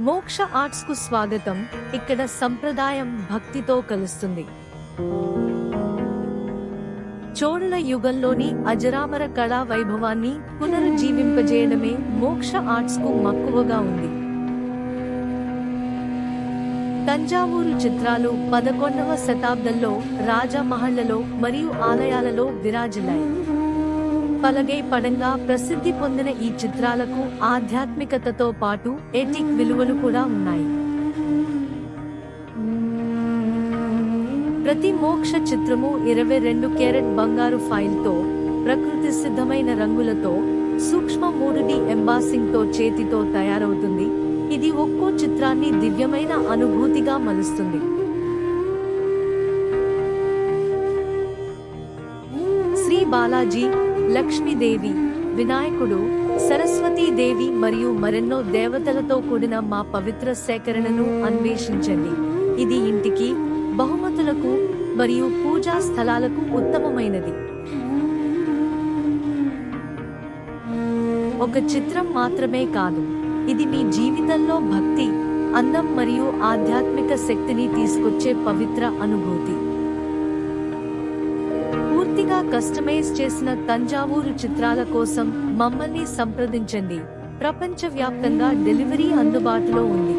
మోక్ష ఆర్ట్స్ కు స్వాగతం. ఇక్కడ సంప్రదాయం భక్తితో కలుస్తుంది. చోళుల యుగంలోని అజరామర కళా వైభవాన్ని పునరుజ్జీవింపజేయడమే మోక్ష ఆర్ట్స్ కు మక్కువగా ఉంది. తంజావూరు చిత్రాలు 11వ శతాబ్దంలో రాజమహళ్లలో మరియు ఆలయాలలో విరాజిల్లాయి. పలగై పడంగా ప్రసిద్ధి పొందిన ఈ చిత్రాలకు ఆధ్యాత్మికతతో పాటు ఎథిక్ విలువలు కూడా ఉన్నాయి. ప్రతి మోక్ష చిత్రము 22 క్యారెట్ బంగారు ఫైల్తో, ప్రకృతి సిద్ధమైన రంగులతో, సూక్ష్మ 3D ఎంబాసింగ్ తో చేతితో తయారవుతుంది. ఇది ఒక్కో చిత్రాన్ని దివ్యమైన అనుభూతిగా మలుస్తుంది. శ్రీ బాలాజీ, లక్ష్మీదేవి, వినాయకుడు, సరస్వతీదేవి మరియు మరెన్నో దేవతలతో కూడిన మా పవిత్ర సేకరణను అన్వేషించండి. ఇది ఇంటికి, బహుమతులకు మరియు పూజా స్థలాలకు ఉత్తమమైనది. ఒక చిత్రం మాత్రమే కాదు, ఇది మీ జీవితంలో భక్తి, అందం మరియు ఆధ్యాత్మిక శక్తిని తీసుకొచ్చే పవిత్ర అనుభూతి. పూర్తిగా కస్టమైజ్ చేసిన తంజావూరు చిత్రాల కోసం మమ్మల్ని సంప్రదించండి. ప్రపంచవ్యాప్తంగా డెలివరీ అందుబాటులో ఉంది.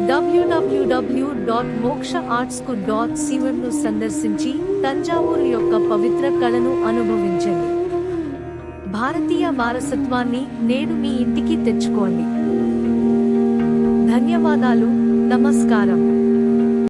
www.mokshaartsku.com ను సందర్శించి తంజావూరు యొక్క పవిత్ర కళను అనుభవించండి. భారతీయ వారసత్వాన్ని నేడు మీ ఇంటికి తెచ్చుకోండి. ధన్యవాదాలు. నమస్కారం.